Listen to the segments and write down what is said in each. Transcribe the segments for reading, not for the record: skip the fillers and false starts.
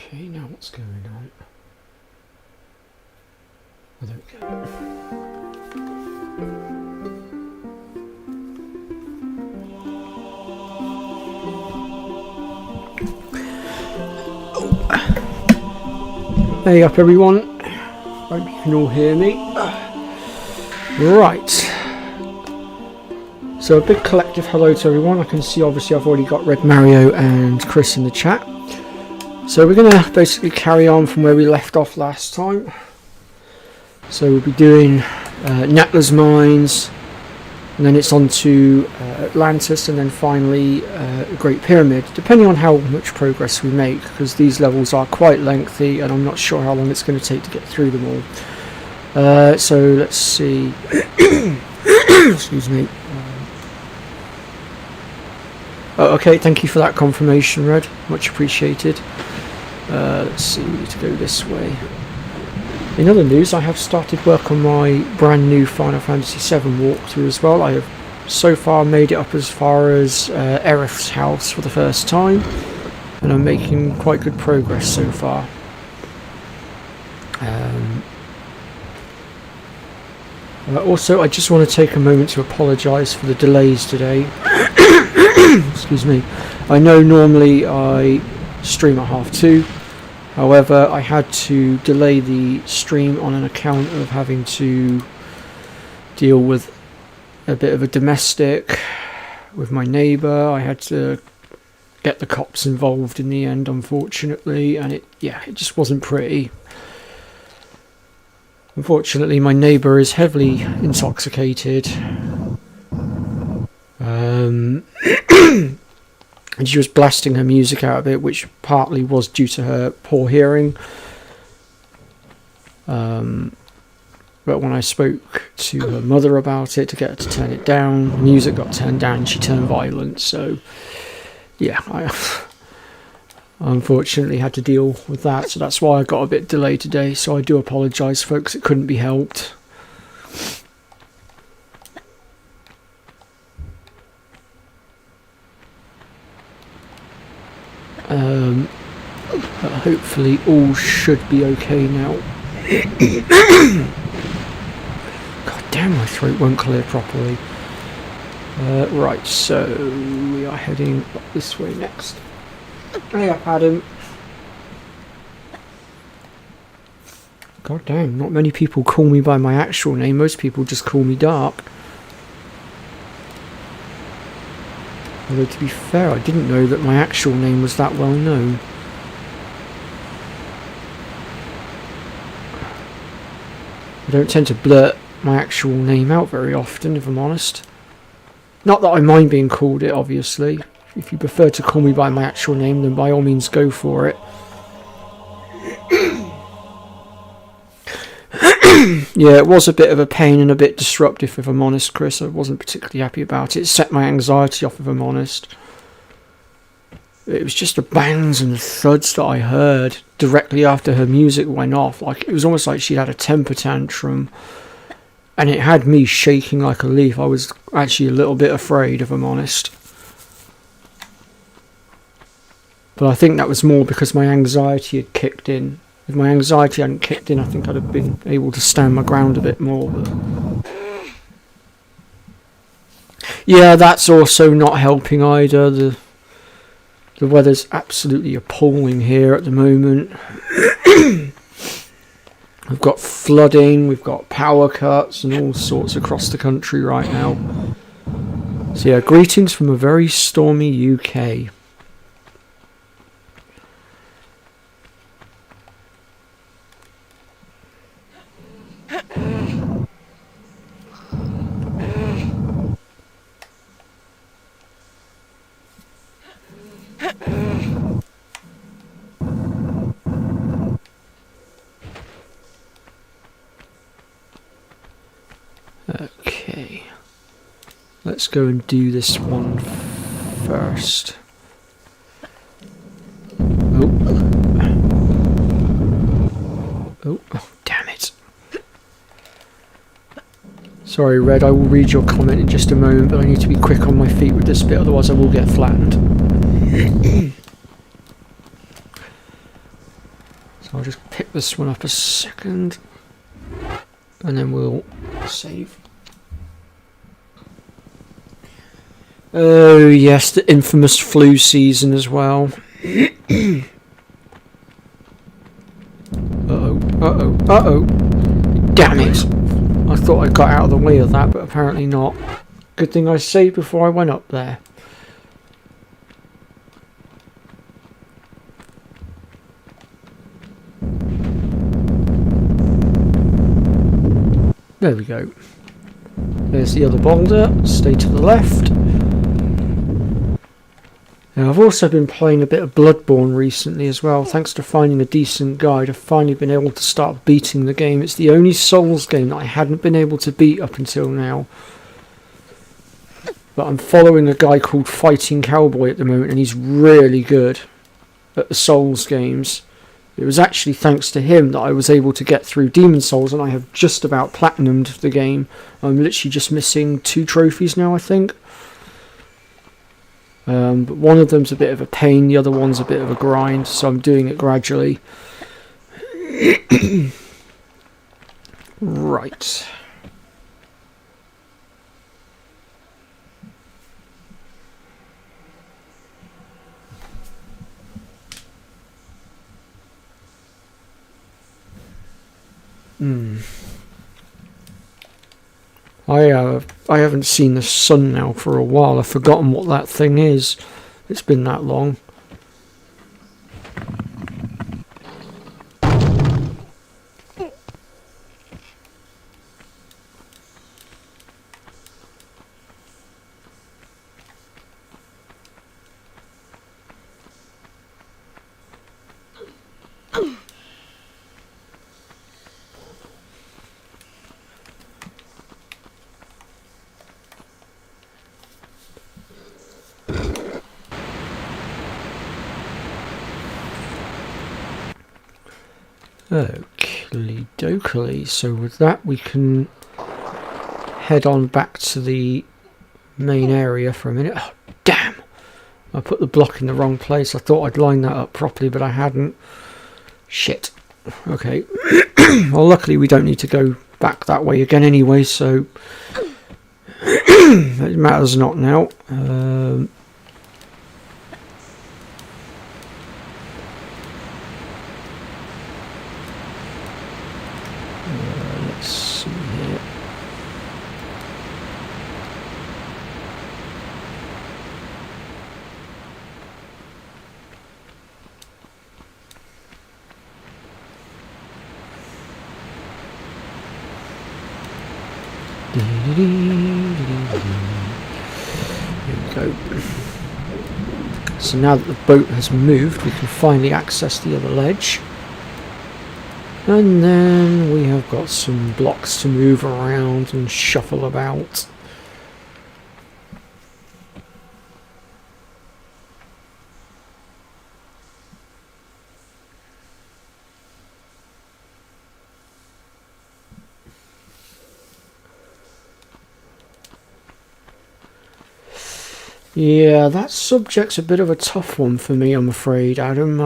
Okay, now what's going on? Oh, there we go. Hey up everyone, hope you can all hear me. Right, so a big collective hello to everyone. I can see obviously I've already got Red Mario and Chris in the chat. So we're going to basically carry on from where we left off last time. So we'll be doing Natla's Mines, and then it's on to Atlantis, and then finally Great Pyramid, depending on how much progress we make, because these levels are quite lengthy and I'm not sure how long it's going to take to get through them all. So let's see. Excuse me. Oh, okay, thank you for that confirmation, Red, much appreciated. Let's see, we need to go this way. In other news, I have started work on my brand new Final Fantasy VII walkthrough as well. I have so far made it up as far as Aerith's house for the first time, and I'm making quite good progress so far. Also, I just want to take a moment to apologise for the delays today. Excuse me. I know normally I stream at 2:30. However, I had to delay the stream on an account of having to deal with a bit of a domestic with my neighbour. I had to get the cops involved in the end, unfortunately, and it just wasn't pretty. Unfortunately, my neighbour is heavily intoxicated. And she was blasting her music out of it, which partly was due to her poor hearing. But when I spoke to her mother about it to get her to turn it down, the music got turned down and she turned violent. So, yeah, I unfortunately had to deal with that. So that's why I got a bit delayed today. So I do apologise, folks. It couldn't be helped. But hopefully all should be okay now. God damn, my throat won't clear properly. Right, so we are heading up this way next. Hey up, Adam. God damn, not many people call me by my actual name. Most people just call me Dark. Although to be fair, I didn't know that my actual name was that well known. I don't tend to blurt my actual name out very often, if I'm honest. Not that I mind being called it, obviously. If you prefer to call me by my actual name, then by all means go for it. Yeah, it was a bit of a pain and a bit disruptive, if I'm honest, Chris. I wasn't particularly happy about it. It set my anxiety off, if I'm honest. It was just the bangs and the thuds that I heard directly after her music went off. Like, it was almost like she had a temper tantrum. And it had me shaking like a leaf. I was actually a little bit afraid, if I'm honest. But I think that was more because my anxiety had kicked in. If my anxiety hadn't kicked in, I think I'd have been able to stand my ground a bit more. But yeah, that's also not helping either. The weather's absolutely appalling here at the moment. We've got flooding, we've got power cuts and all sorts across the country right now. So yeah, greetings from a very stormy UK. Okay, let's go and do this one first. Oh, damn it. Sorry, Red, I will read your comment in just a moment, but I need to be quick on my feet with this bit, otherwise I will get flattened. So I'll just pick this one up a second, and then we'll save. Oh yes, the infamous flu season as well. Uh-oh. Damn it! I thought I got out of the way of that, but apparently not. Good thing I saved before I went up there. There we go. There's the other boulder. Stay to the left. Now, I've also been playing a bit of Bloodborne recently as well. Thanks to finding a decent guide, I've finally been able to start beating the game. It's the only Souls game that I hadn't been able to beat up until now. But I'm following a guy called Fighting Cowboy at the moment, and he's really good at the Souls games. It was actually thanks to him that I was able to get through Demon Souls, and I have just about platinumed the game. I'm literally just missing 2 trophies now, I think. But one of them's a bit of a pain, the other one's a bit of a grind, so I'm doing it gradually. Right. I haven't seen the sun now for a while. I've forgotten what that thing is. It's been that long. Oakley dokily. So with that we can head on back to the main area for a minute. Oh damn! I put the block in the wrong place. I thought I'd line that up properly, but I hadn't. Shit. Okay. Well, luckily we don't need to go back that way again anyway, so it matters not now. Let's see here. Here we go. So now that the boat has moved, we can finally access the other ledge. And then we have got some blocks to move around and shuffle about. Yeah, that subject's a bit of a tough one for me, I'm afraid, Adam.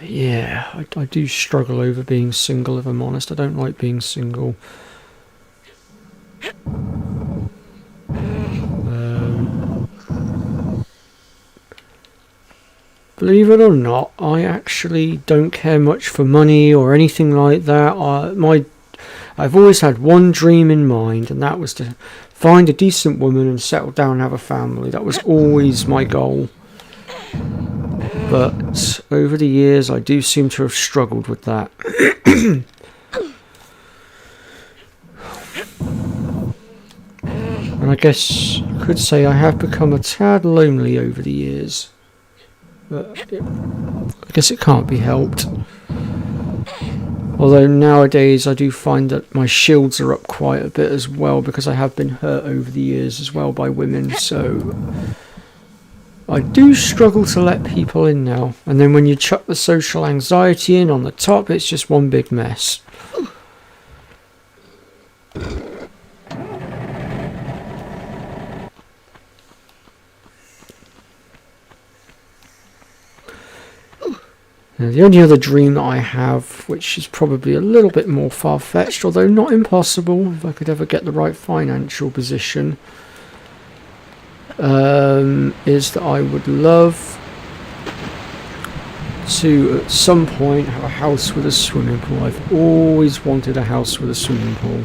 Yeah, I do struggle over being single, if I'm honest. I don't like being single. Believe it or not, I actually don't care much for money or anything like that. I've always had one dream in mind, and that was to find a decent woman and settle down and have a family. That was always my goal. But over the years, I do seem to have struggled with that. And I guess I could say I have become a tad lonely over the years. But I guess it can't be helped. Although nowadays I do find that my shields are up quite a bit as well, because I have been hurt over the years as well by women, so I do struggle to let people in now. And then when you chuck the social anxiety in on the top, it's just one big mess. The only other dream that I have, which is probably a little bit more far-fetched, although not impossible, if I could ever get the right financial position, is that I would love to, at some point, have a house with a swimming pool. I've always wanted a house with a swimming pool.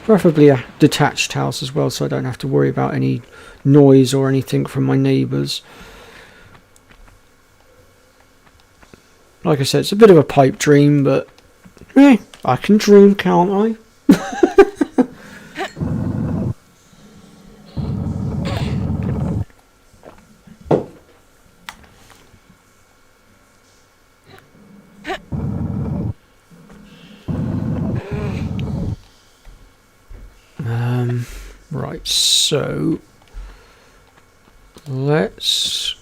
Preferably a detached house as well, so I don't have to worry about any noise or anything from my neighbours. Like I said, it's a bit of a pipe dream, but I can dream, can't I? Right, so let's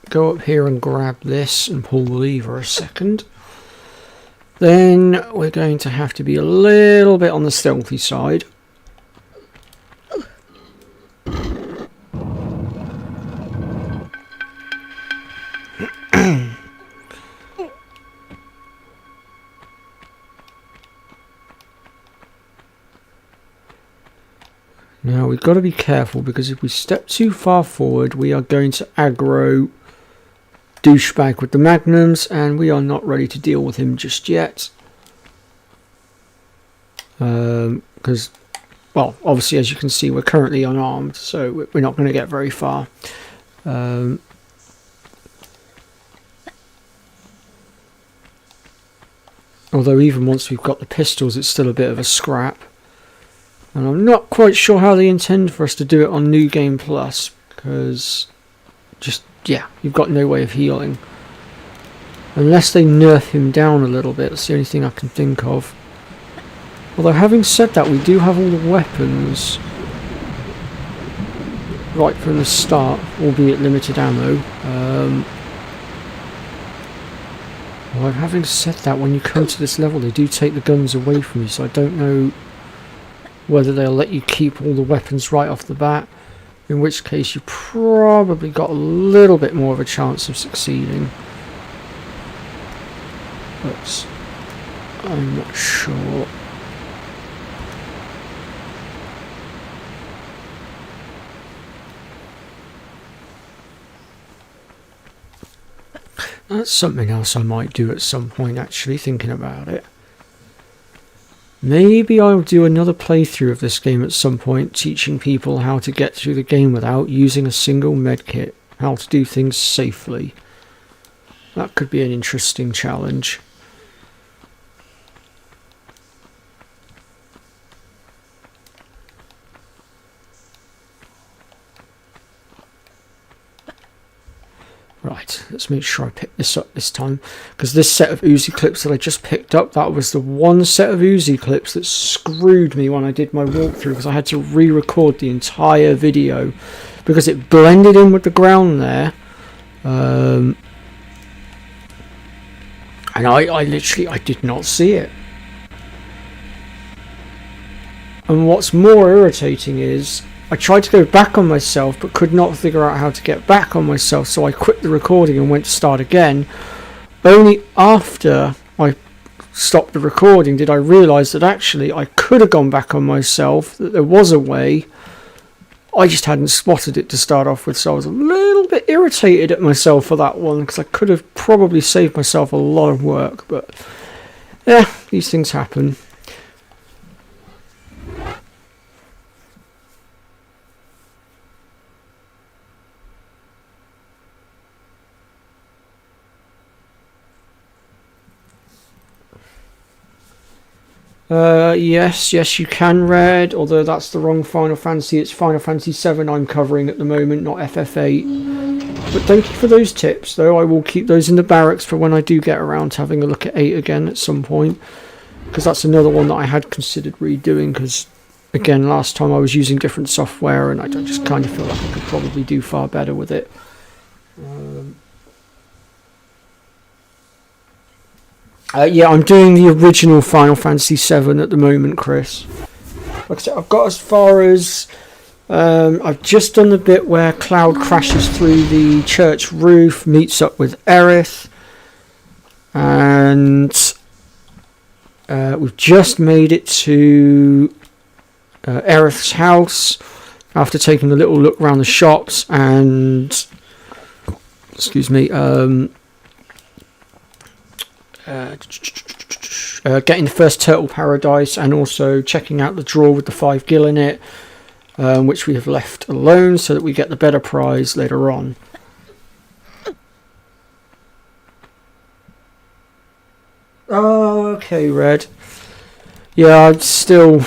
go up here and grab this and pull the lever a second. Then we're going to have to be a little bit on the stealthy side. Now we've got to be careful, because if we step too far forward we are going to aggro douchebag with the magnums, and we are not ready to deal with him just yet. Because, well, obviously as you can see we're currently unarmed, so we're not going to get very far. Although even once we've got the pistols it's still a bit of a scrap. And I'm not quite sure how they intend for us to do it on New Game Plus, because you've got no way of healing. Unless they nerf him down a little bit, that's the only thing I can think of. Although having said that, we do have all the weapons right from the start, albeit limited ammo. Well, having said that, when you come to this level they do take the guns away from you, so I don't know whether they'll let you keep all the weapons right off the bat, in which case you probably got a little bit more of a chance of succeeding. But I'm not sure. That's something else I might do at some point, actually, thinking about it. Maybe I'll do another playthrough of this game at some point, teaching people how to get through the game without using a single medkit, how to do things safely. That could be an interesting challenge. Right, let's make sure I pick this up this time, because this set of Uzi clips that I just picked up, that was the one set of Uzi clips that screwed me when I did my walkthrough, because I had to re-record the entire video because it blended in with the ground there. And I literally did not see it. And what's more irritating is I tried to go back on myself but could not figure out how to get back on myself, so I quit the recording and went to start again. Only after I stopped the recording did I realise that actually I could have gone back on myself, that there was a way. I just hadn't spotted it to start off with, so I was a little bit irritated at myself for that one, because I could have probably saved myself a lot of work, but yeah, these things happen. Yes, you can, Red, although that's the wrong Final Fantasy. It's Final Fantasy 7 I'm covering at the moment, not FF8. But thank you for those tips, though. I will keep those in the barracks for when I do get around to having a look at 8 again at some point, because that's another one that I had considered redoing, because, again, last time I was using different software, and I just kind of feel like I could probably do far better with it. Yeah, I'm doing the original Final Fantasy 7 at the moment, Chris. Like I said, I've got as far as I've just done the bit where Cloud crashes through the church roof, meets up with Aerith, and we've just made it to Aerith's house after taking a little look around the shops and getting the first turtle paradise, and also checking out the drawer with the 5 gil in it, which we have left alone so that we get the better prize later on. Oh, okay, Red. Yeah, I'm still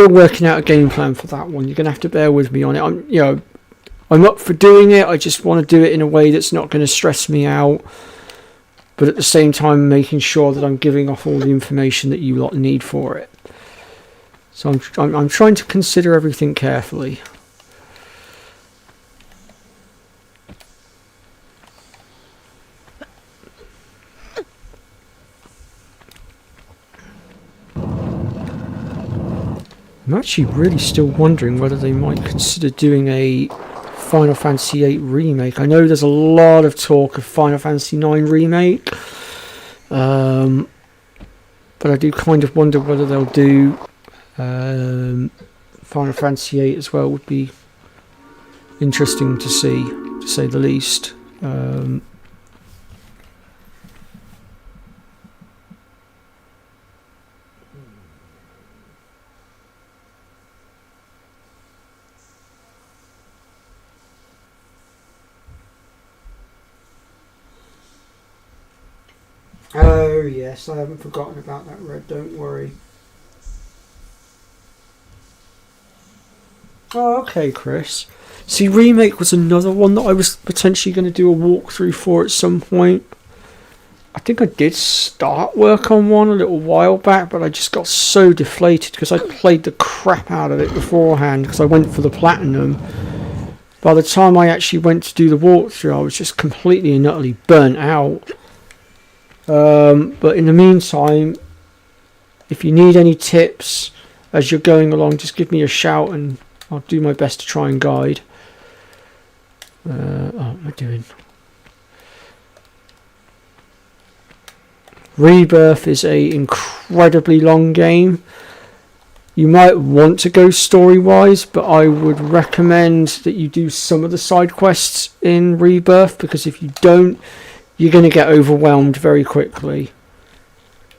working out a game plan for that one. You're gonna have to bear with me on it. I'm up for doing it. I just want to do it in a way that's not going to stress me out, but at the same time making sure that I'm giving off all the information that you lot need for it. So I'm trying to consider everything carefully. I'm actually really still wondering whether they might consider doing a Final Fantasy VIII remake. I know there's a lot of talk of Final Fantasy IX remake, but I do kind of wonder whether they'll do Final Fantasy VIII as well. Would be interesting to see, to say the least. Oh yes, I haven't forgotten about that, Red, don't worry. Oh, okay, Chris. See, Remake was another one that I was potentially going to do a walkthrough for at some point. I think I did start work on one a little while back, but I just got so deflated because I played the crap out of it beforehand because I went for the platinum. By the time I actually went to do the walkthrough, I was just completely and utterly burnt out. But in the meantime, if you need any tips as you're going along, just give me a shout and I'll do my best to try and guide. What am I doing? Rebirth is a incredibly long game. You might want to go story-wise, but I would recommend that you do some of the side quests in Rebirth, because if you don't, you're going to get overwhelmed very quickly.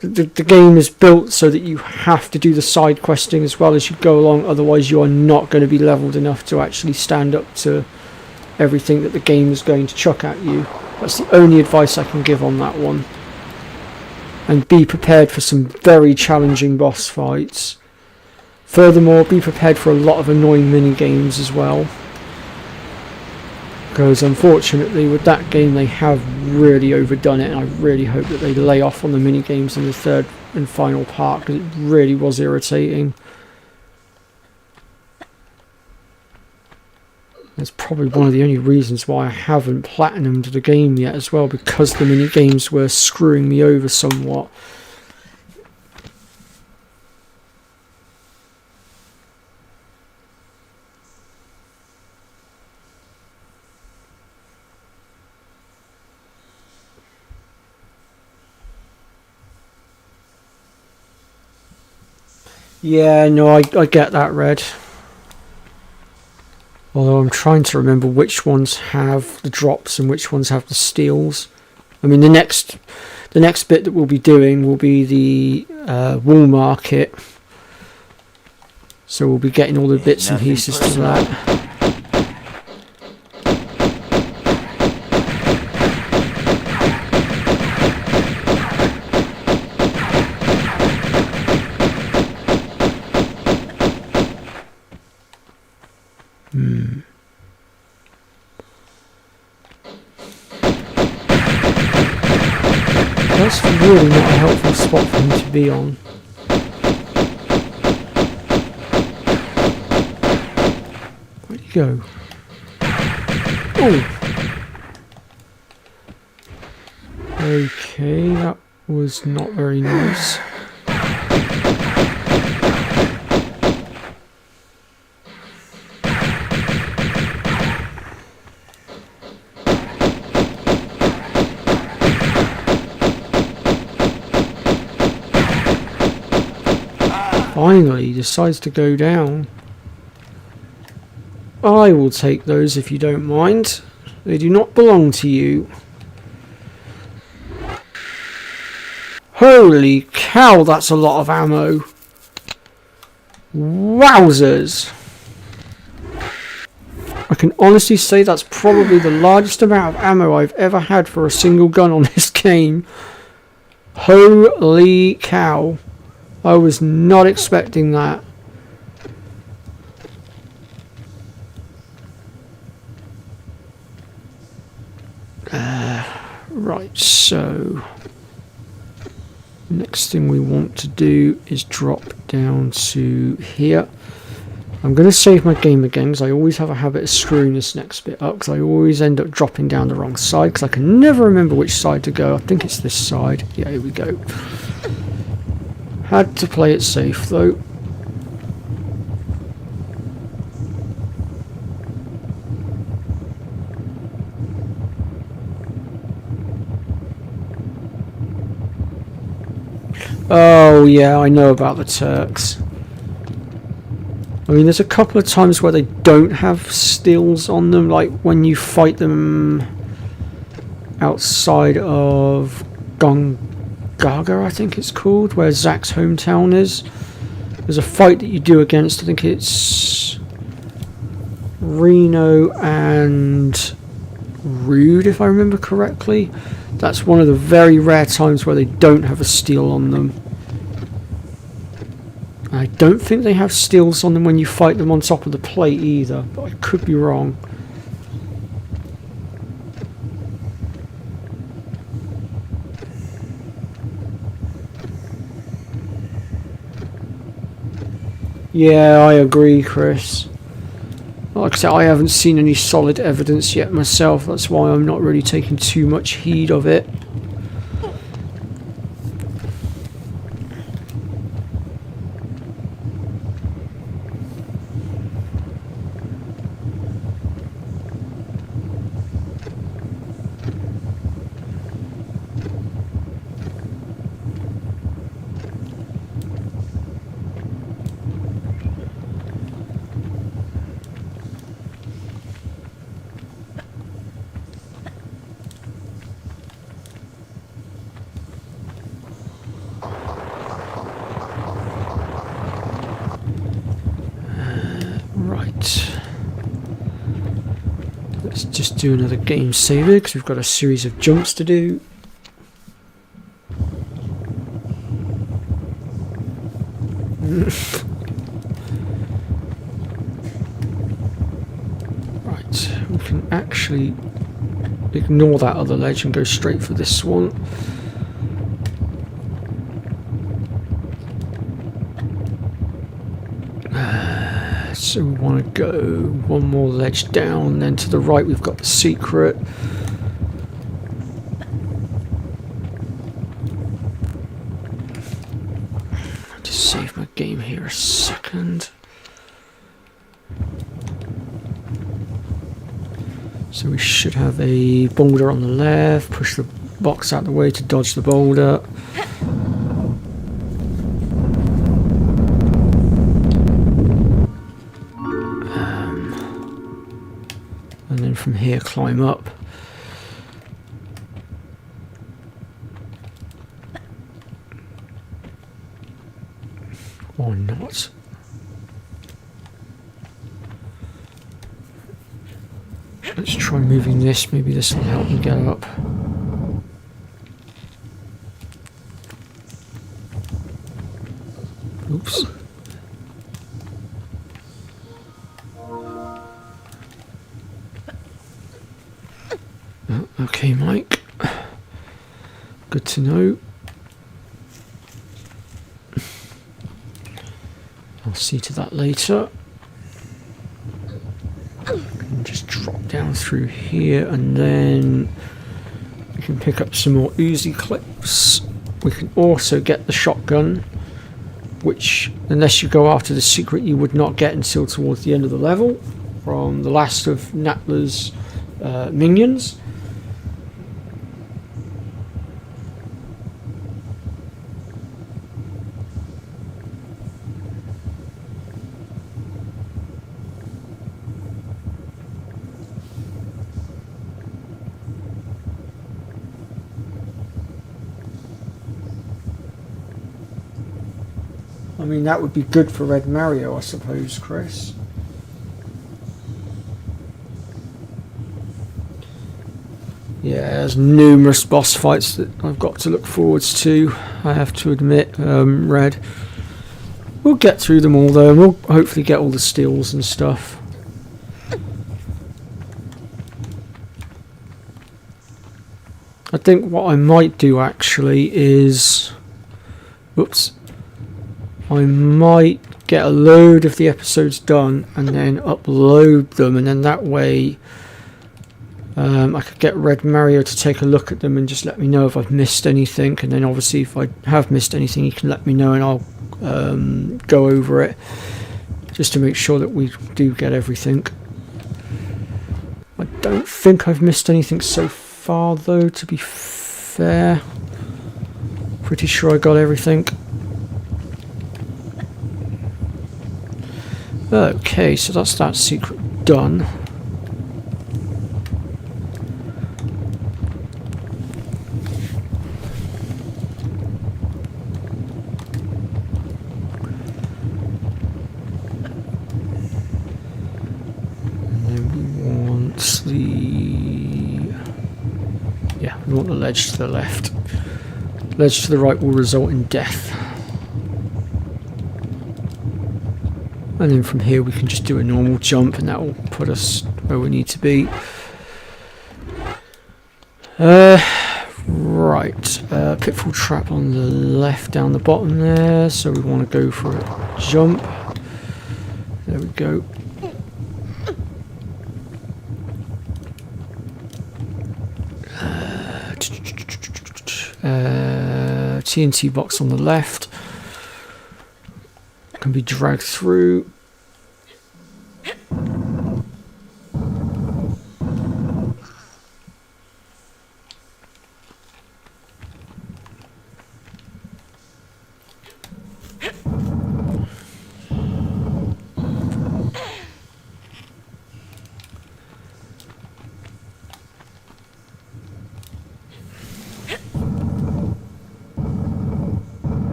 The game is built so that you have to do the side questing as well as you go along, otherwise you are not going to be leveled enough to actually stand up to everything that the game is going to chuck at you. That's the only advice I can give on that one. And be prepared for some very challenging boss fights. Furthermore, be prepared for a lot of annoying mini games as well. Because unfortunately with that game they have really overdone it, and I really hope that they lay off on the mini games in the third and final part, because it really was irritating. That's probably one of the only reasons why I haven't platinumed the game yet as well, because the mini games were screwing me over somewhat. Yeah, no, I get that, Red. Although I'm trying to remember which ones have the drops and which ones have the steals. I mean, the next bit that we'll be doing will be the wool market. So we'll be getting all the bits and pieces to that. That's really not a helpful spot for him to be on. Where'd he go? Oh! Okay, that was not very nice. finally decides to go down. I will take those if you don't mind. They do not belong to you. Holy cow, that's a lot of ammo. Wowzers. I can honestly say that's probably the largest amount of ammo I've ever had for a single gun on this game. Holy cow. I was not expecting that. Right, so next thing we want to do is drop down to here. I'm going to save my game again because I always have a habit of screwing this next bit up because I always end up dropping down the wrong side because I can never remember which side to go. I think it's this side. Yeah, here we go. Had to play it safe though. Oh yeah, I know about the Turks. I mean, there's a couple of times where they don't have stills on them, like when you fight them outside of Gongaga, I think it's called, where Zach's hometown is. There's a fight that you do against, I think it's Reno and Rude, if I remember correctly. That's one of the very rare times where they don't have a steel on them. I don't think they have steels on them when you fight them on top of the plate either, but I could be wrong. Yeah, I agree, Chris. Like I said, I haven't seen any solid evidence yet myself, that's why I'm not really taking too much heed of it. Let's just do another game saver because we've got a series of jumps to do. Right, we can actually ignore that other ledge and go straight for this one. So we want to go one more ledge down, then to the right we've got the secret. I'll just save my game here a second. So we should have a boulder on the left, push the box out of the way to dodge the boulder. And then from here climb up. Or not. Let's try moving this, maybe this will help me get up. Oops. Okay, Mike. Good to know. I'll see to that later. And just drop down through here, and then we can pick up some more Uzi clips. We can also get the shotgun, which, unless you go after the secret, you would not get until towards the end of the level from the last of Natla's minions. mean, that would be good for Red Mario, I suppose, Chris. Yeah, there's numerous boss fights that I've got to look forwards to, I have to admit, Red. We'll get through them all though, and we'll hopefully get all the steals and stuff. I think what I might do actually is... Whoops. I might get a load of the episodes done and then upload them, and then that way I could get Red Mario to take a look at them and just let me know if I've missed anything, and then obviously if I have missed anything he can let me know and I'll go over it just to make sure that we do get everything. I don't think I've missed anything so far though, to be fair. Pretty sure I got everything. Okay, so that's that secret done. We want the ledge to the left. Ledge to the right will result in death. And then from here we can just do a normal jump and that will put us where we need to be. Right. Pitfall trap on the left down the bottom there. So we want to go for a jump. There we go. TNT box on the left can be dragged through.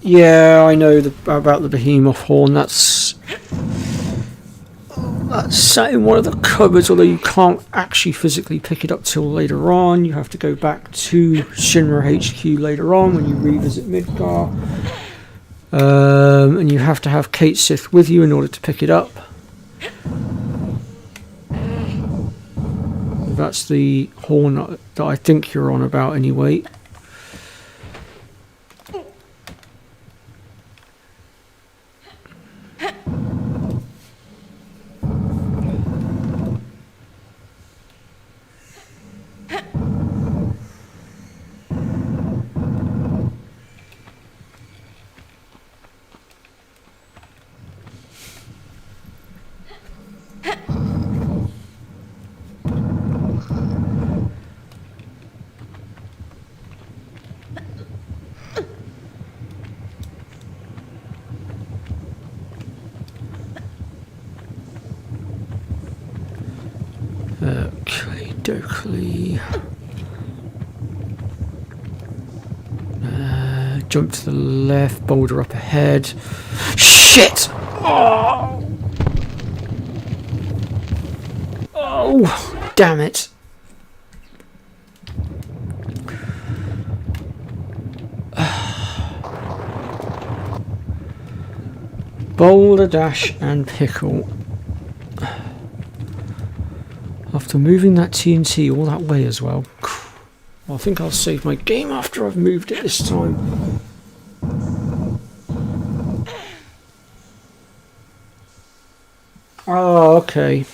Yeah, I know about the behemoth horn. That's sat in one of the cupboards, although you can't actually physically pick it up till later on. You have to go back to Shinra HQ later on when you revisit Midgar. And you have to have Kate Sith with you in order to pick it up. That's the horn that I think you're on about anyway. Okay, dokely. Jump to the left, boulder up ahead. Shit! Oh! Oh, damn it. Boulder, dash, and pickle. After moving that TNT all that way as well. I think I'll save my game after I've moved it this time. Oh, okay.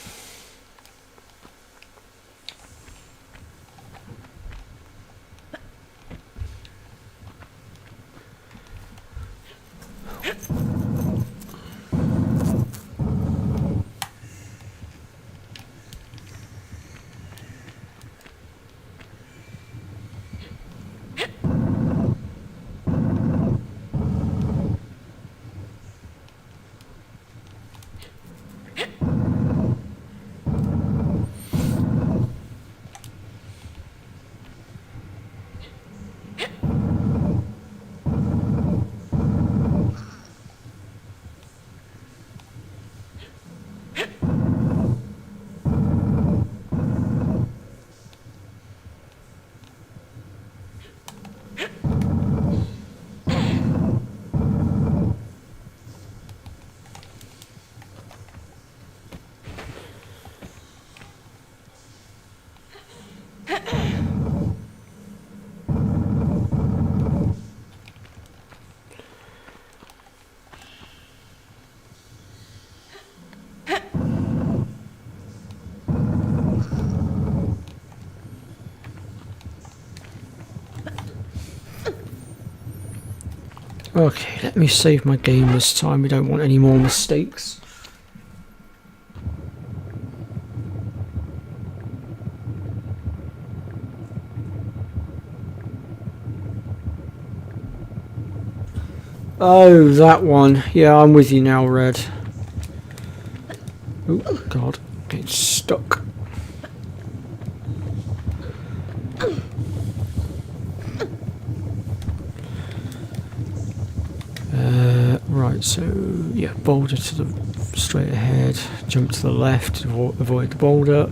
Okay, let me save my game this time. We don't want any more mistakes. Oh, that one. Yeah, I'm with you now, Red. Oh, God. Getting stuck. Right, so, yeah, boulder to the straight ahead, jump to the left, avoid the boulder.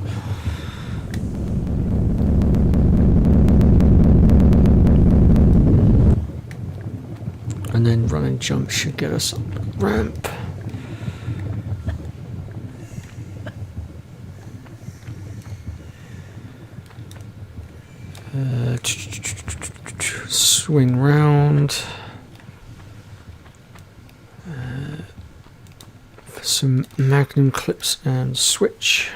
And then run and jump should get us up the ramp. Swing round. For some magnum clips and switch.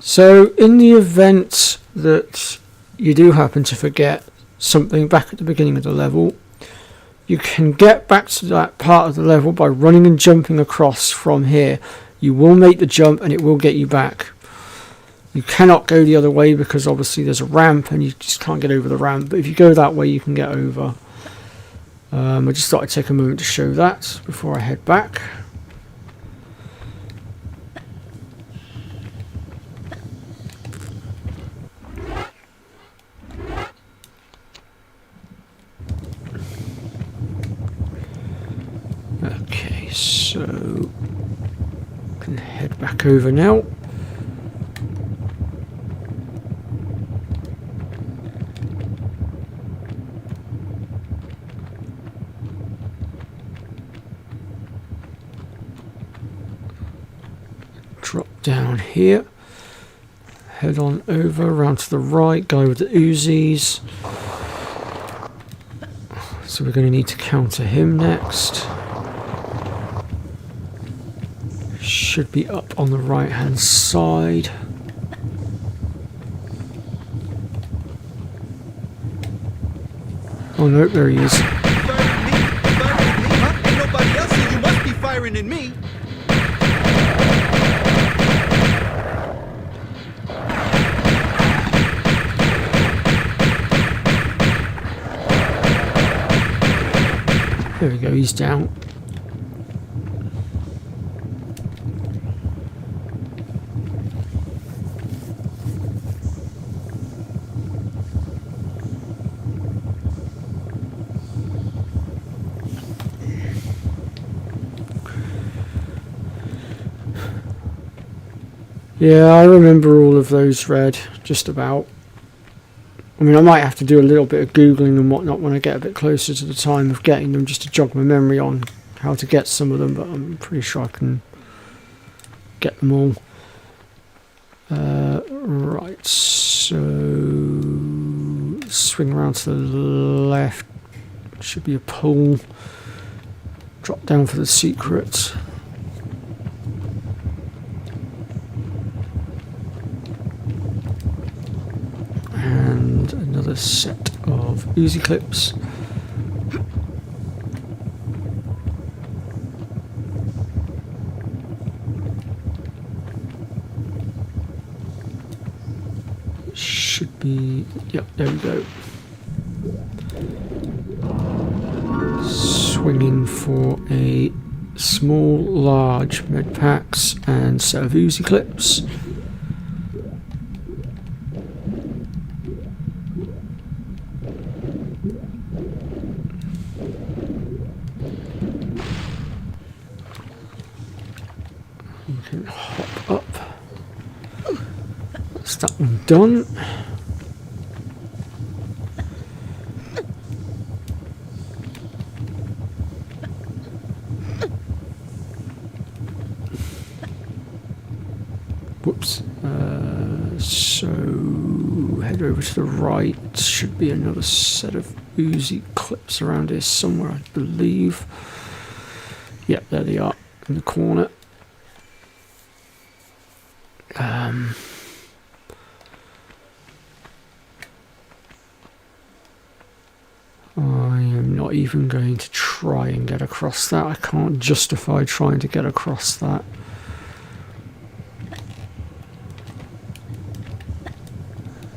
So in the event that you do happen to forget something back at the beginning of the level, you can get back to that part of the level by running and jumping across from here. You will make the jump and it will get you back. You cannot go the other way because obviously there's a ramp and you just can't get over the ramp, but if you go that way you can get over. I just thought I'd take a moment to show that before I head back. Okay, so I can head back over now. Drop down here, head on over, around to the right, guy with the Uzis. So we're going to need to counter him next. Should be up on the right hand side. Oh no, there he is. Ain't nobody else, so you must be firing at me. There we go, he's down. Yeah, I remember all of those, Red, just about. I mean, I might have to do a little bit of Googling and whatnot when I get a bit closer to the time of getting them, just to jog my memory on how to get some of them, but I'm pretty sure I can get them all. Right, so swing around to the left, should be a pull, drop down for the secret. And another set of Uzi clips. Should be, yep, there we go. Swinging for a small, large med packs and set of Uzi clips. You can hop up. That's that one done. Whoops. So head over to the right. Should be another set of Uzi clips around here somewhere, I believe. Yep, there they are in the corner. I am not even going to try and get across that. I can't justify trying to get across that.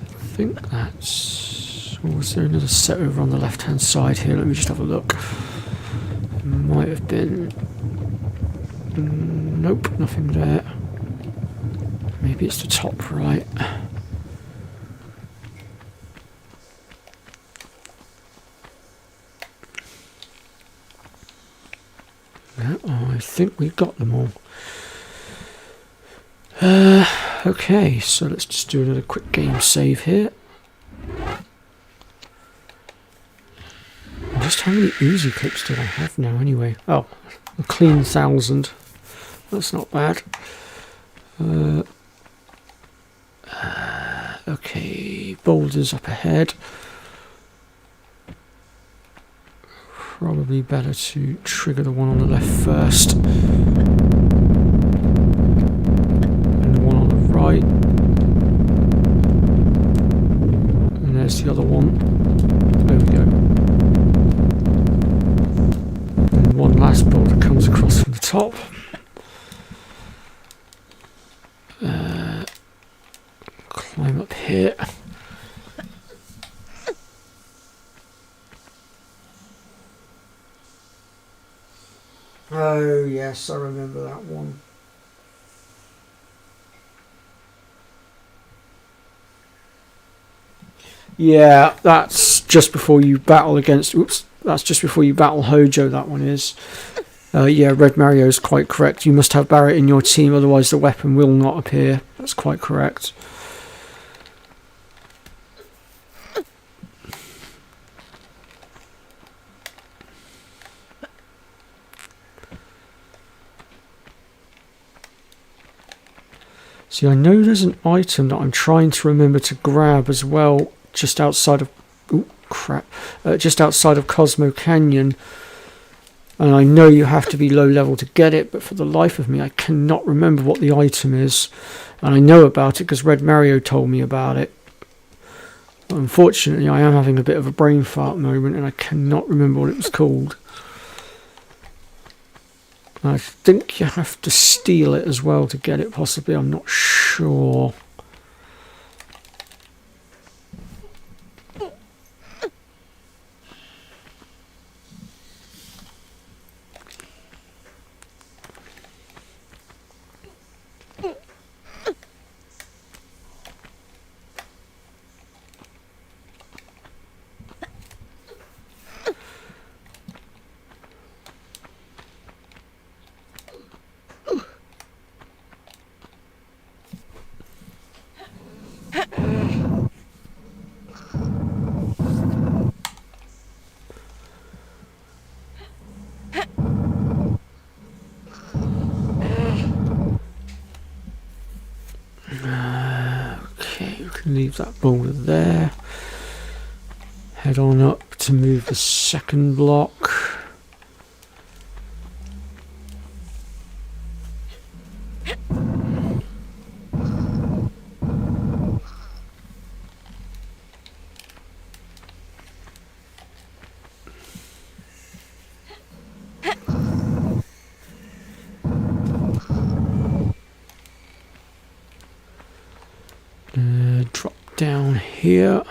I think that's... Oh, was there another set over on the left hand side here? Let me just have a look. Might have been... Nope, nothing there. Maybe it's the top right. Yeah, I think we've got them all. Okay, so let's just do another quick game save here. Just how many Uzi clips do I have now anyway? Oh, a clean 1,000. That's not bad. Okay, boulders up ahead. Probably better to trigger the one on the left first. And the one on the right. And there's the other one. There we go. And one last boulder comes across from the top. Climb up here. Oh yes, I remember that one. Yeah, that's just before you battle against... Oops, that's just before you battle Hojo, that one is. Yeah, Red Mario is quite correct. You must have Barret in your team, otherwise the weapon will not appear. That's quite correct. See, I know there's an item that I'm trying to remember to grab as well, just outside of... Oh, crap. Just outside of Cosmo Canyon. And I know you have to be low level to get it, but for the life of me, I cannot remember what the item is. And I know about it because Red Mario told me about it. But unfortunately, I am having a bit of a brain fart moment, and I cannot remember what it was called. I think you have to steal it as well to get it, possibly. I'm not sure. Leave that boulder there. Head on up to move the second block. Drop down here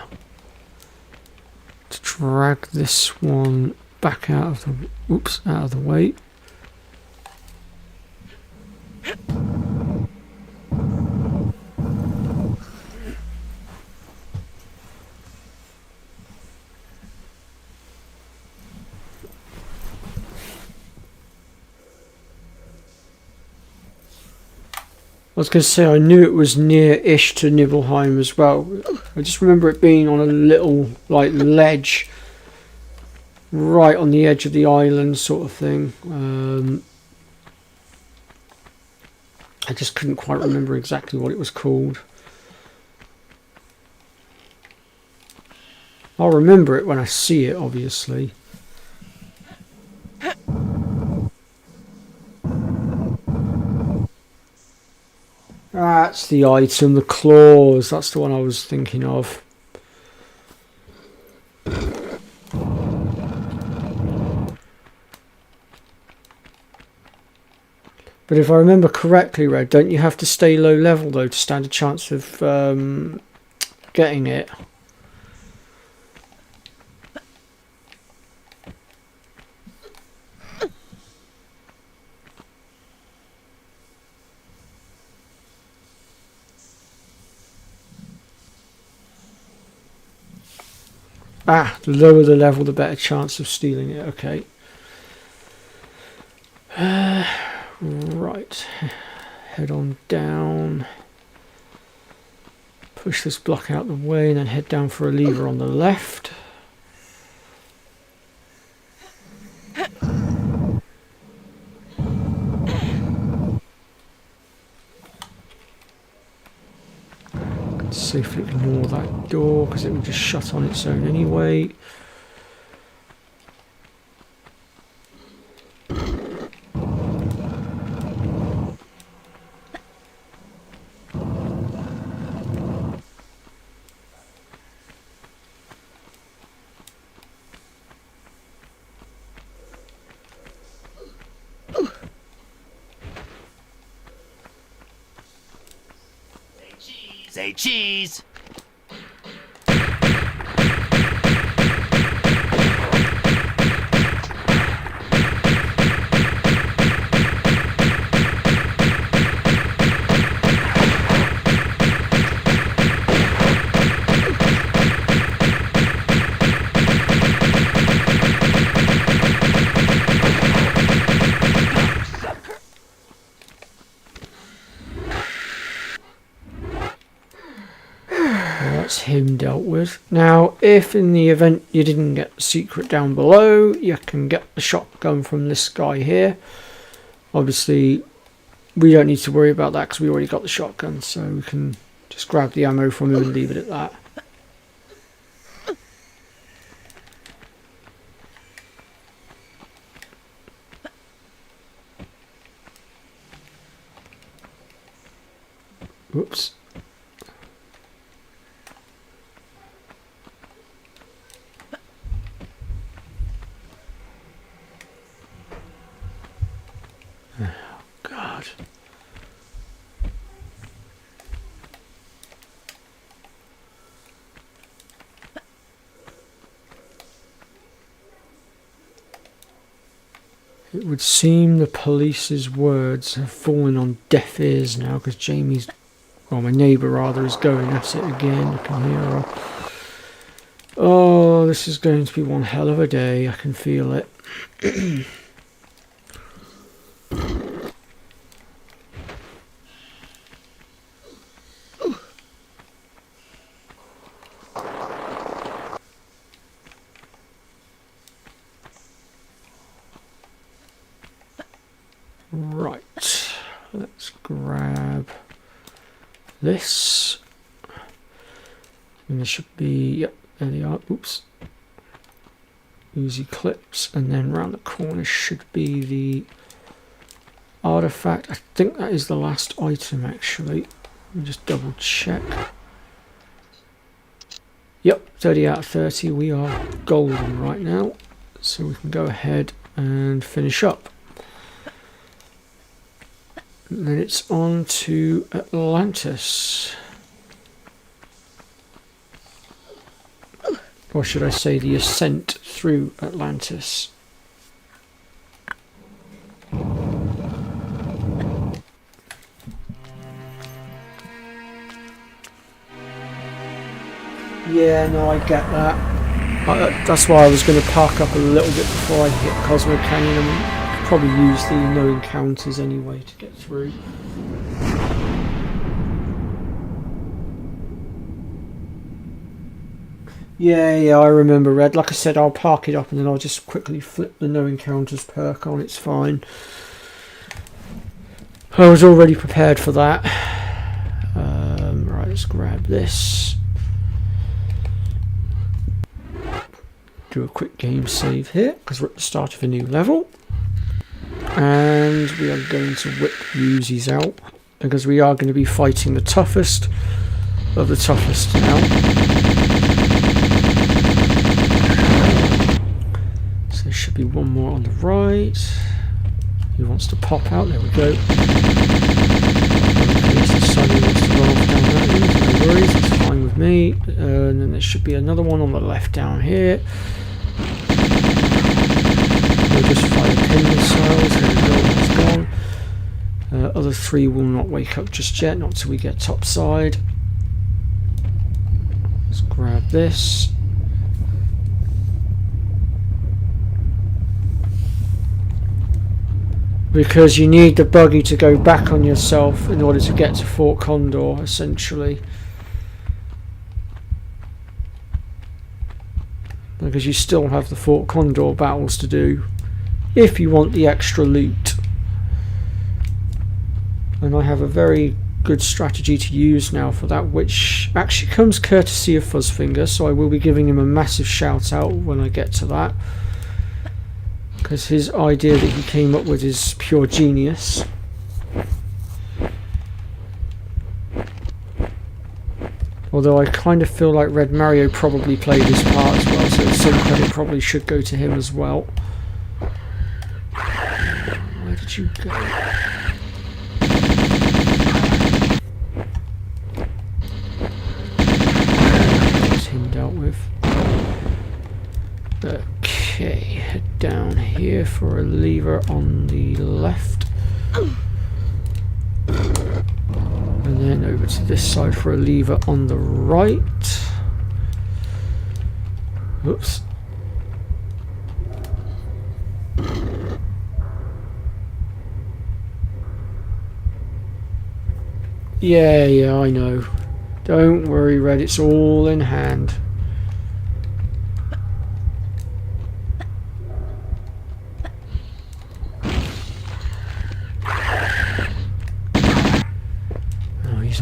to drag this one back out of the out of the way. I was going to say I knew it was near-ish to Nibelheim as well. I just remember it being on a little like ledge right on the edge of the island sort of thing. I just couldn't quite remember exactly what it was called. I'll remember it when I see it, obviously. That's the item, the claws. That's the one I was thinking of. But if I remember correctly, Red, don't you have to stay low level though to stand a chance of getting it? Ah, the lower the level, the better chance of stealing it. Okay. Right. Head on down. Push this block out the way and then head down for a lever on the left. Safely ignore that door because it will just shut on its own anyway. Say cheese. Him dealt with. Now, if in the event you didn't get the secret down below, you can get the shotgun from this guy here. Obviously, we don't need to worry about that because we already got the shotgun, so we can just grab the ammo from him and leave it at that. Whoops. God. It would seem the police's words have fallen on deaf ears now because Jamie's, well, my neighbour rather, is going at it again. I can hear her. Oh, this is going to be one hell of a day. I can feel it. Right, let's grab this. And there should be, yep, there they are. Oops. Easy clips, and then round the corner should be the artifact. I think that is the last item actually. Let me just double check. Yep, 30 out of 30. We are golden right now, so we can go ahead and finish up. And then it's on to Atlantis. Or should I say the ascent through Atlantis. Yeah, no, I get that. That's why I was going to park up a little bit before I hit Cosmo Canyon and probably use the no encounters anyway to get through. Yeah, I remember, Red. Like I said, I'll park it up and then I'll just quickly flip the no encounters perk on. It's fine. I was already prepared for that. Right, let's grab this. Do a quick game save here because we're at the start of a new level. And we are going to whip Uzis out. because we are going to be fighting the toughest of the toughest now. So there should be one more on the right. He wants to pop out. There we go. Sonny wants to run off down that end. No worries, it's fine with me. And then there should be another one on the left down here. We'll just fire pin missiles. There we go, it's gone. Other three will not wake up just yet, not till we get top side. Let's grab this. Because you need the buggy to go back on yourself in order to get to Fort Condor, essentially. Because you still have the Fort Condor battles to do if you want the extra loot. And I have a very good strategy to use now for that, which actually comes courtesy of Fuzzfinger, so I will be giving him a massive shout out when I get to that. Because his idea that he came up with is pure genius. Although I kind of feel like Red Mario probably played his part as well, so some credit probably should go to him as well. Where did you go? That's him dealt with. Okay, head down here for a lever on the left. And then over to this side for a lever on the right. Oops. Yeah, I know. Don't worry, Red, it's all in hand.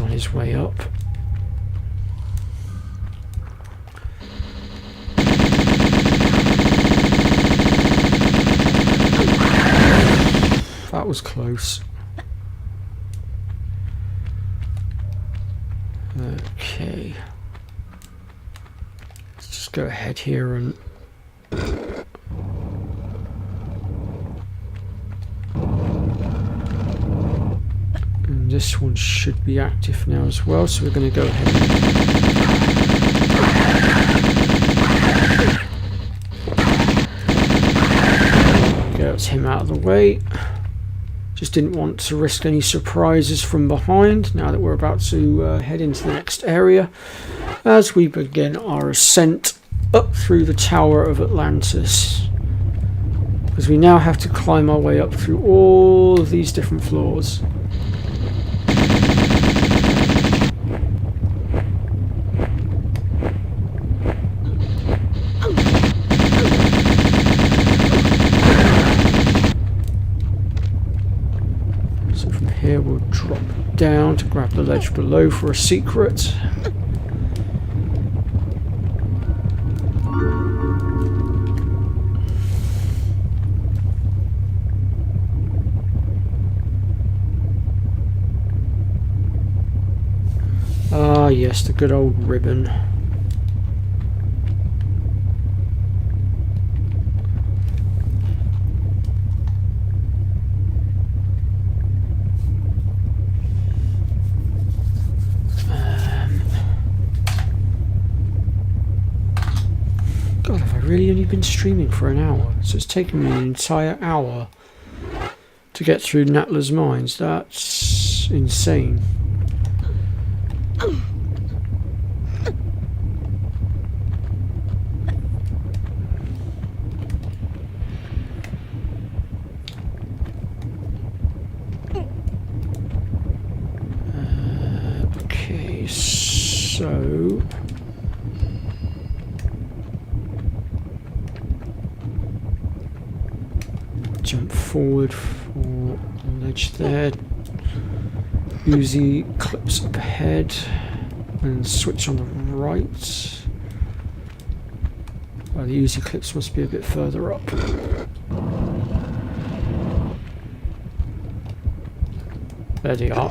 On his way up. That was close. Okay. Let's just go ahead here and this one should be active now as well, so we're going to go ahead and get him out of the way. Just didn't want to risk any surprises from behind now that we're about to head into the next area as we begin our ascent up through the Tower of Atlantis, because we now have to climb our way up through all of these different floors. Here we'll drop down to grab the ledge below for a secret. Ah yes, the good old ribbon. Really only been streaming for an hour, so it's taken me an entire hour to get through Natla's Mines. That's insane. Okay, so jump forward for the ledge there. Uzi clips up ahead and switch on the right. Oh, the Uzi clips must be a bit further up. There they are.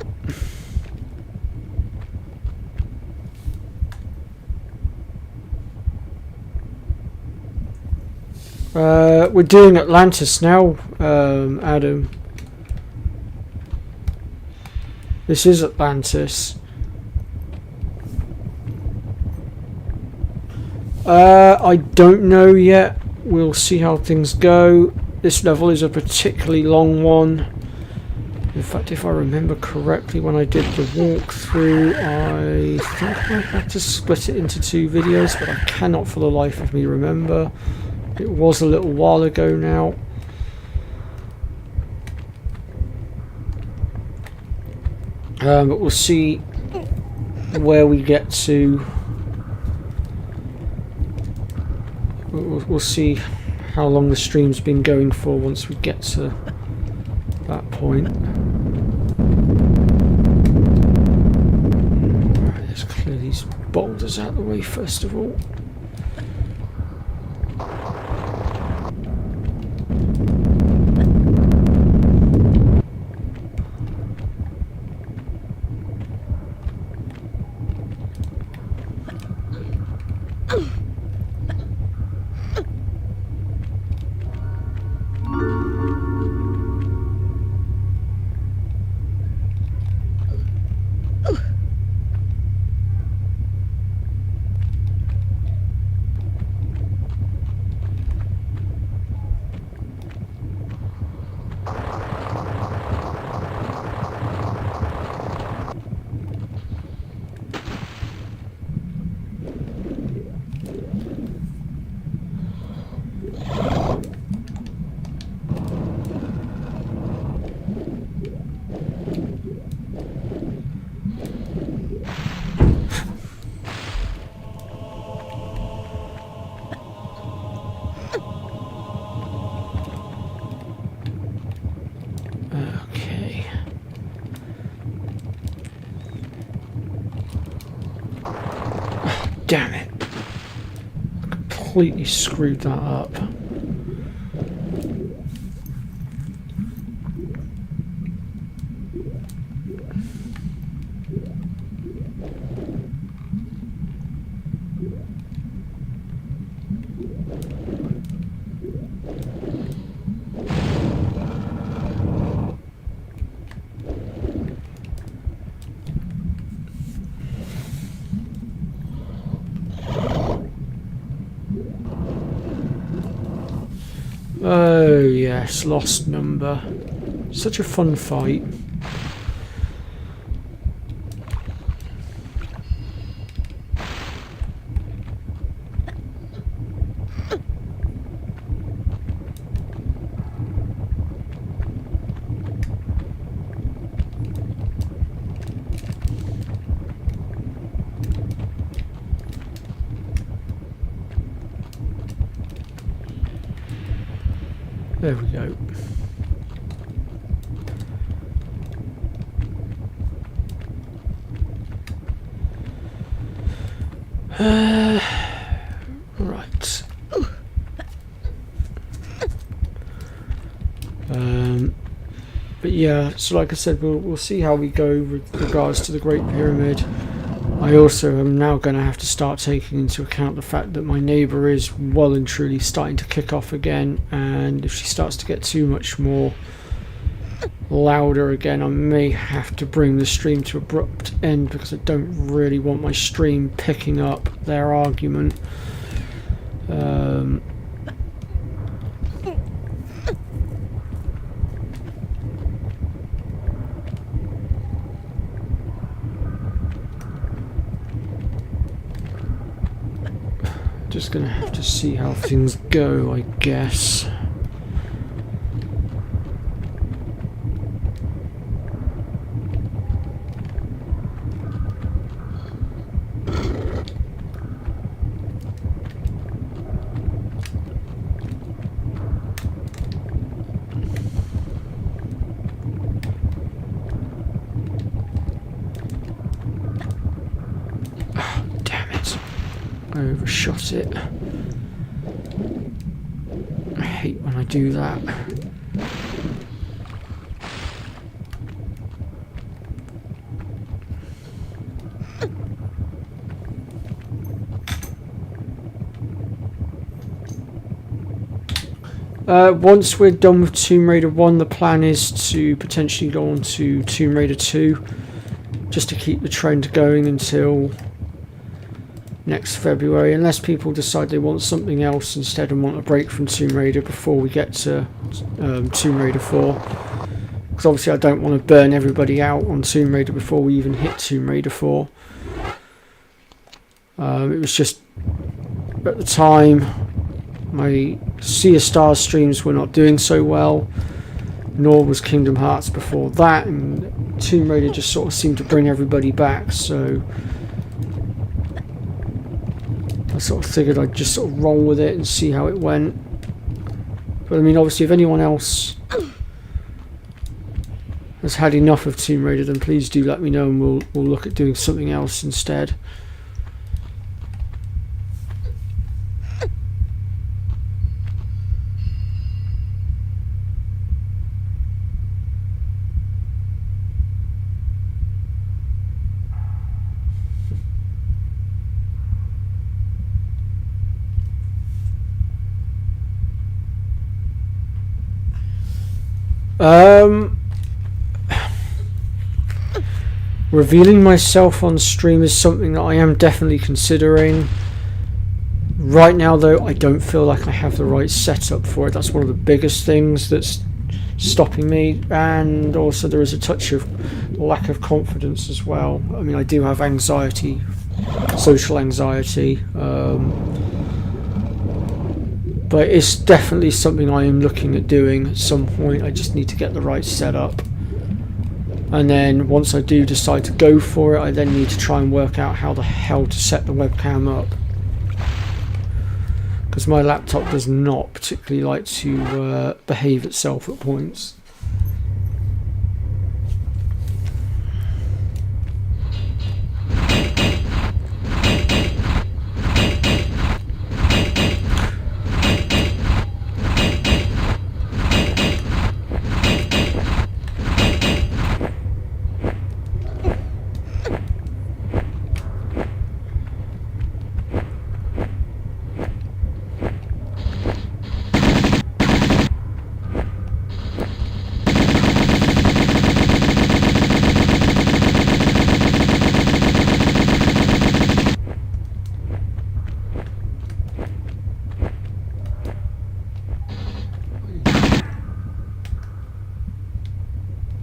We're doing Atlantis now, Adam. This is Atlantis. I don't know yet. We'll see how things go. This level is a particularly long one. In fact, if I remember correctly, when I did the walkthrough, I think I had to split it into 2 videos, but I cannot for the life of me remember. It was a little while ago now. But we'll see where we get to. We'll see how long the stream's been going for once we get to that point. Right, let's clear these boulders out of the way first of all. Damn it. I completely screwed that up. Oh yes, lost number. Such a fun fight. There we go. Right. But yeah, so like I said, we'll see how we go with regards to the Great Pyramid. I also am now going to have to start taking into account the fact that my neighbour is well and truly starting to kick off again, and if she starts to get too much more louder again, I may have to bring the stream to abrupt end because I don't really want my stream picking up their argument. Just gonna have to see how things go, I guess. I overshot it. I hate when I do that. Once we're done with Tomb Raider 1, the plan is to potentially go on to Tomb Raider 2, just to keep the trend going until next February, unless people decide they want something else instead and want a break from Tomb Raider before we get to Tomb Raider 4. Because obviously I don't want to burn everybody out on Tomb Raider before we even hit Tomb Raider 4. It was just, at the time, my Sea of Stars streams were not doing so well, nor was Kingdom Hearts before that, and Tomb Raider just sort of seemed to bring everybody back, so I sort of figured I'd just sort of roll with it and see how it went. But I mean, obviously if anyone else has had enough of Tomb Raider, then please do let me know and we'll look at doing something else instead. Revealing myself on stream is something that I am definitely considering. Right now though, I don't feel like I have the right setup for it. That's one of the biggest things that's stopping me, and also there is a touch of lack of confidence as well. I mean, I do have anxiety, social anxiety, but it's definitely something I am looking at doing at some point. I just need to get the right setup. And then once I do decide to go for it, I then need to try and work out how the hell to set the webcam up. Because my laptop does not particularly like to behave itself at points.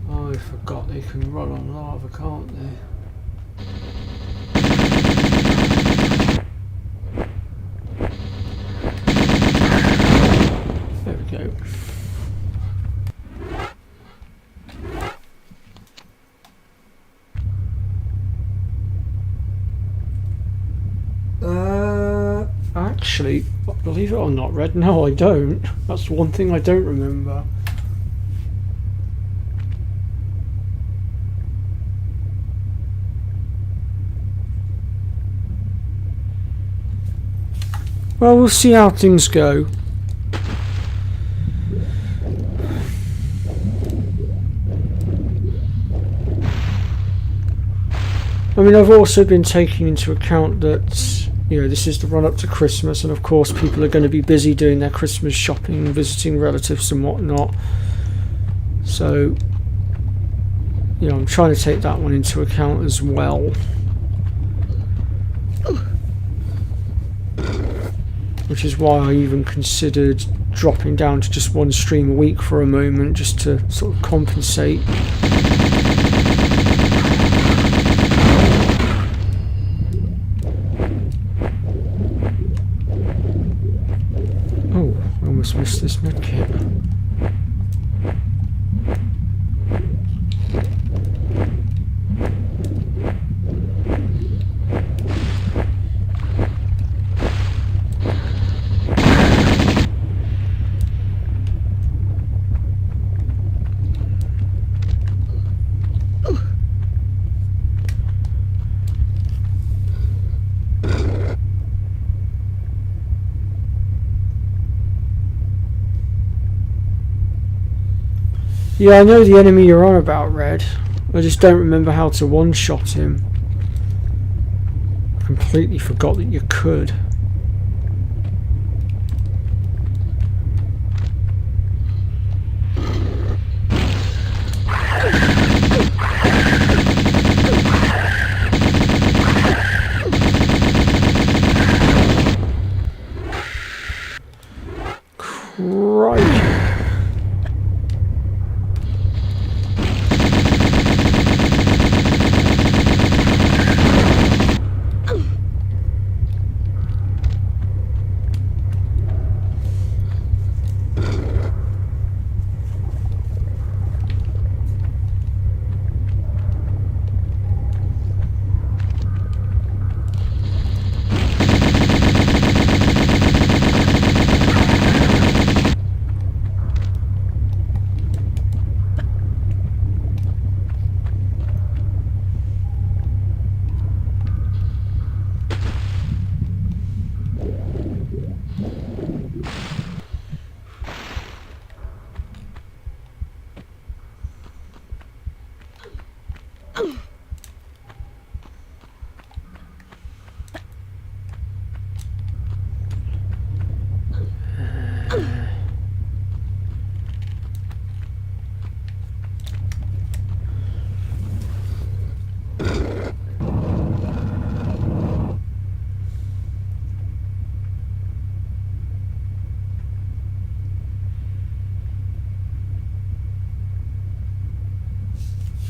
I forgot they can run on lava, can't they? There we go. Actually, believe it or not, Red, no I don't. That's one thing I don't remember. Well, we'll see how things go. I mean, I've also been taking into account that, you know, this is the run up to Christmas, and of course people are going to be busy doing their Christmas shopping, visiting relatives and whatnot. So, you know, I'm trying to take that one into account as well. Which is why I even considered dropping down to just one stream a week for a moment, just to sort of compensate. Oh, I almost missed this medkit. Yeah, I know the enemy you're on about, Red. I just don't remember how to one-shot him. I completely forgot that you could. Right.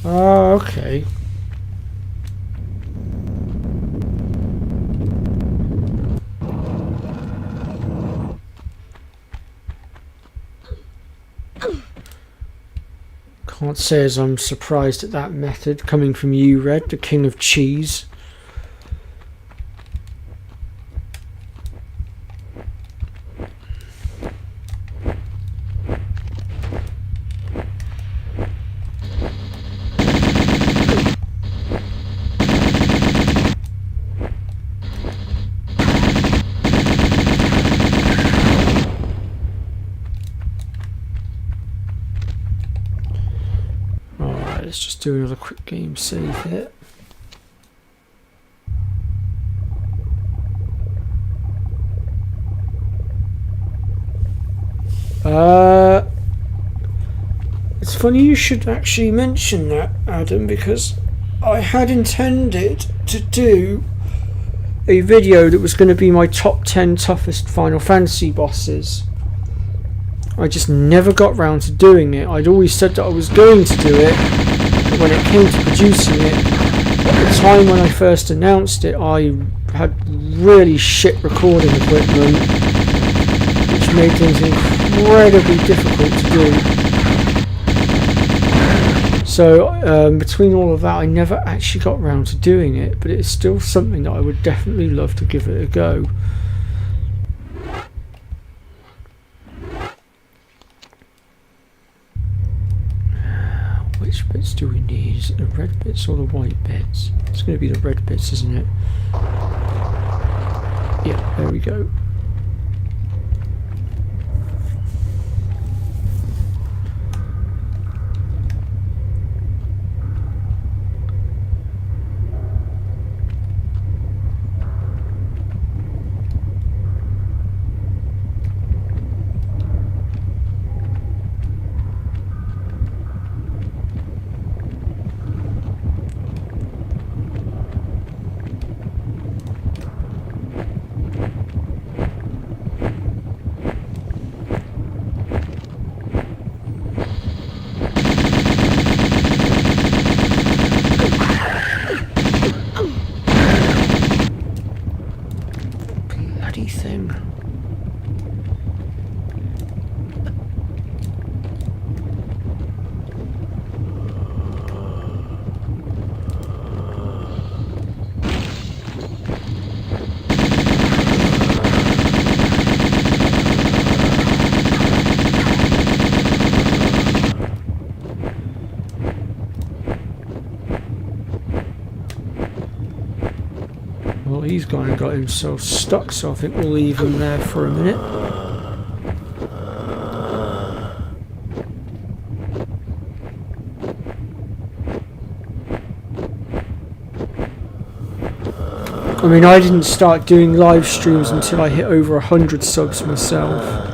Oh, okay. Can't say as I'm surprised at that method coming from you, Red, the king of cheese. Let's just do another quick game save here. It's funny you should actually mention that, Adam, because I had intended to do a video that was going to be my top 10 toughest Final Fantasy bosses. I just never got round to doing it. I'd always said that I was going to do it, but when it came to producing it, at the time when I first announced it, I had really shit recording equipment, which made things incredibly difficult to do. So between all of that, I never actually got round to doing it, but it's still something that I would definitely love to give it a go. Which bits do we need? Is it the red bits or the white bits? It's going to be the red bits, isn't it? Yeah, there we go. Thing. Well, he's gone and got himself stuck, so I think we'll leave him there for a minute. I mean, I didn't start doing live streams until I hit over 100 subs myself.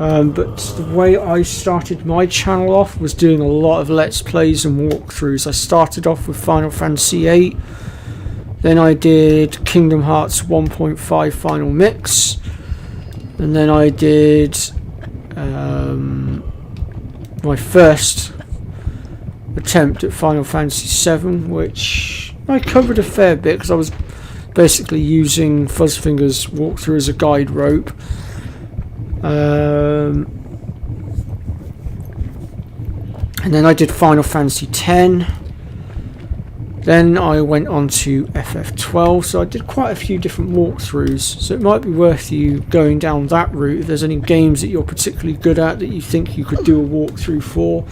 But the way I started my channel off was doing a lot of Let's Plays and walkthroughs. I started off with Final Fantasy VIII, then I did Kingdom Hearts 1.5 Final Mix, and then I did my first attempt at Final Fantasy VII, which I covered a fair bit because I was basically using Fuzzfinger's walkthrough as a guide rope. And then I did Final Fantasy X. Then I went on to FF12, so I did quite a few different walkthroughs, so it might be worth you going down that route if there's any games that you're particularly good at that you think you could do a walkthrough for.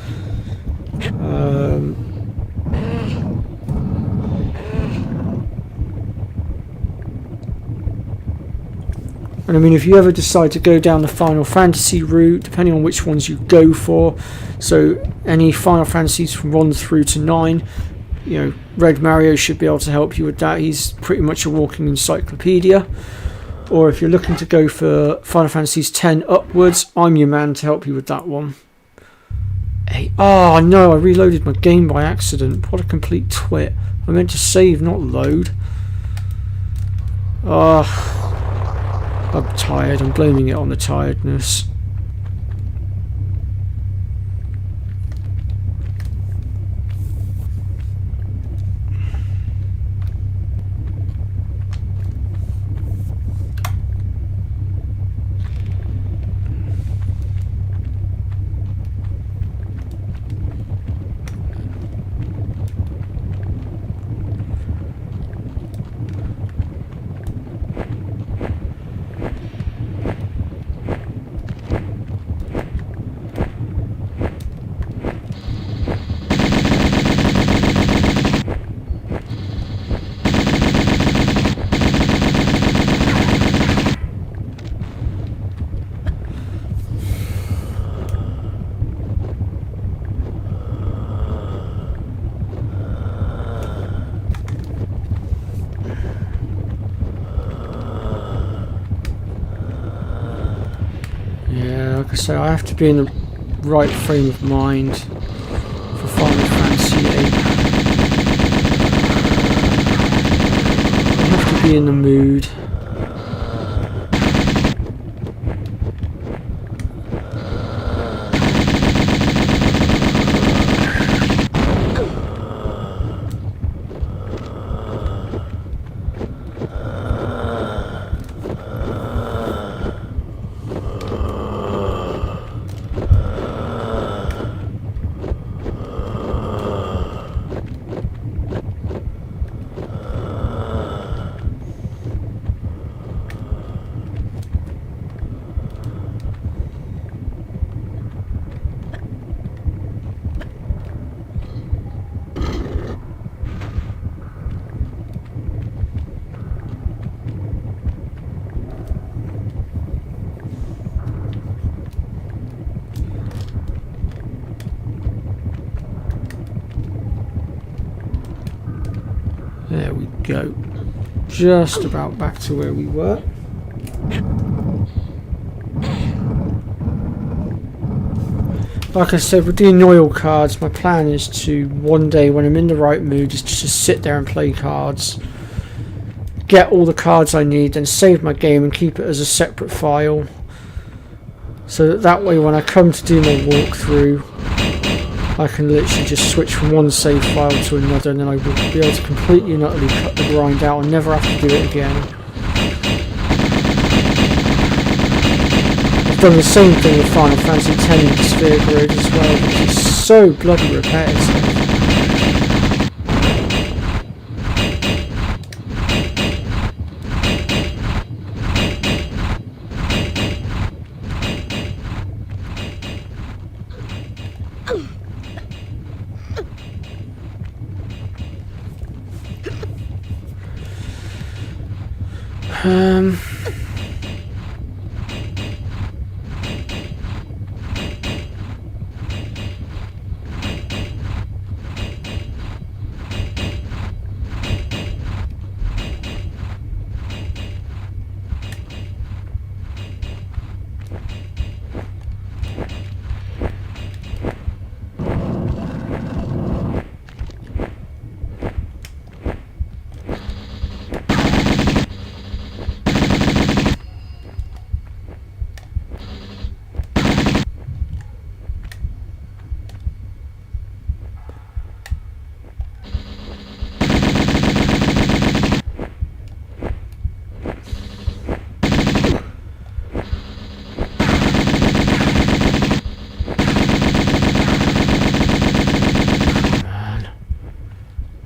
And I mean, if you ever decide to go down the Final Fantasy route, depending on which ones you go for, so any Final Fantasies from 1 through to 9, you know, Red Mario should be able to help you with that. He's pretty much a walking encyclopedia. Or if you're looking to go for Final Fantasies 10 upwards, I'm your man to help you with that one. Hey, oh no, I reloaded my game by accident. What a complete twit. I meant to save, not load. I'm tired. I'm blaming it on the tiredness. Like I say, I have to be in the right frame of mind for Final Fantasy VIII. I have to be in the mood. There we go. Just about back to where we were. Like I said, with the Annoyal cards, my plan is to one day when I'm in the right mood is to just sit there and play cards. Get all the cards I need, then save my game and keep it as a separate file. So that way when I come to do my walkthrough, I can literally just switch from one save file to another, and then I will be able to completely and utterly cut the grind out and never have to do it again. I've done the same thing with Final Fantasy X and Sphere Grid as well, which is so bloody repetitive.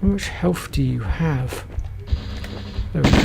How much health do you have? There we go.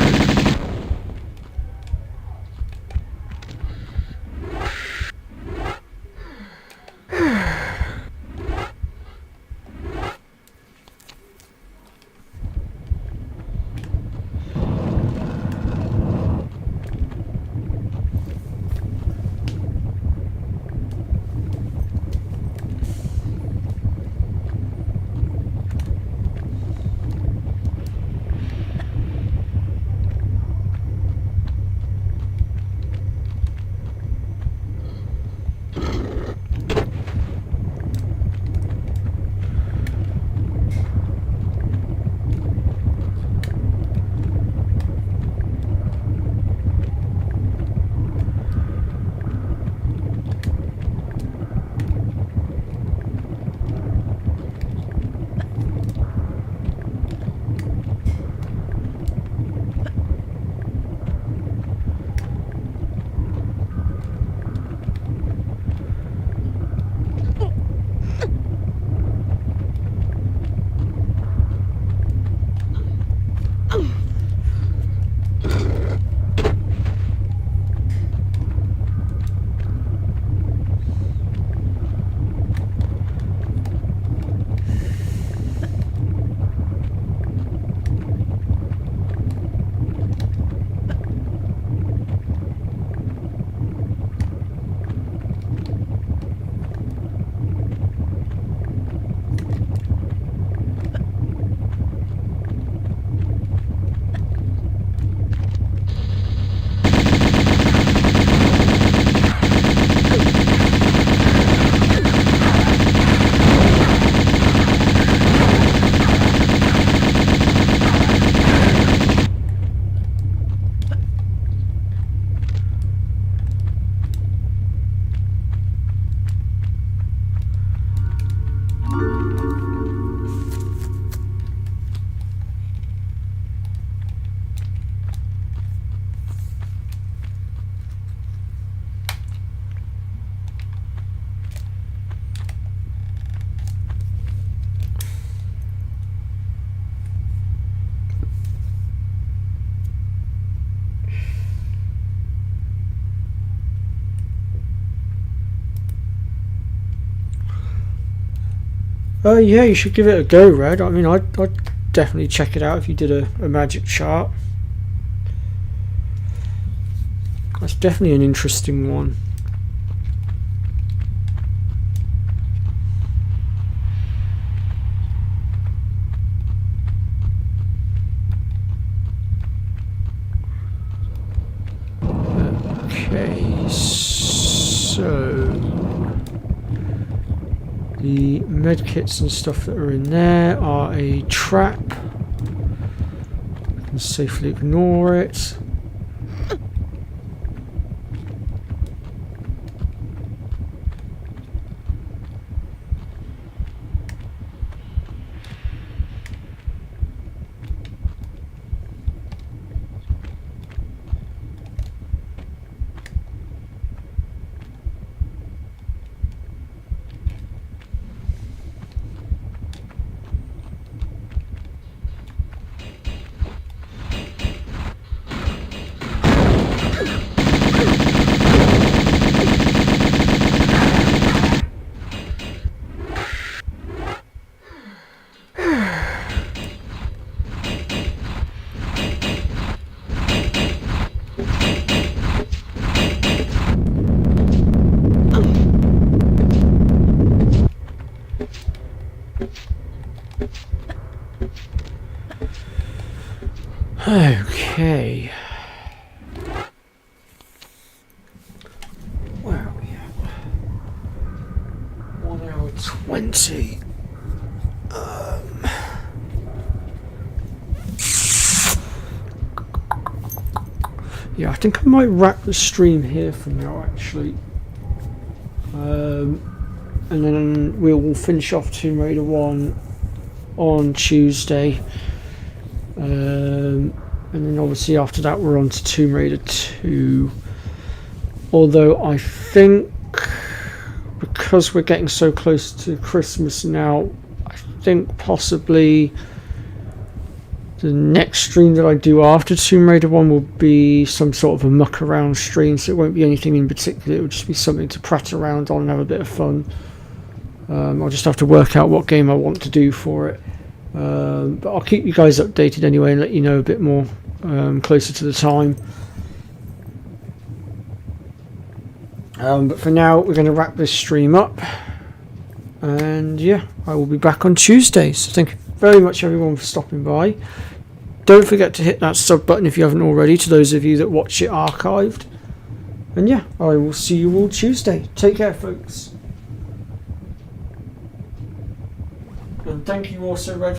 Yeah, you should give it a go, Red. I mean, I'd definitely check it out if you did a magic chart. That's definitely an interesting one. Okay, so the medkits and stuff that are in there are a trap. You can safely ignore it. Okay. Where are we at? 1 hour 20. Yeah, I think I might wrap the stream here for now, actually. And then we'll finish off Tomb Raider 1 on Tuesday. And then obviously after that we're on to Tomb Raider 2. Although I think because we're getting so close to Christmas now, I think possibly The next stream that I do after Tomb Raider 1 will be some sort of a muck around stream, so it won't be anything in particular. It will just be something to prat around on and have a bit of fun. I'll just have to work out what game I want to do for it. But I'll keep you guys updated anyway and let you know a bit more closer to the time. But for now, we're going to wrap this stream up. And yeah, I will be back on Tuesday. So thank you very much everyone for stopping by. Don't forget to hit that sub button if you haven't already, to those of you that watch it archived. And yeah, I will see you all Tuesday. Take care, folks. And thank you also, Red.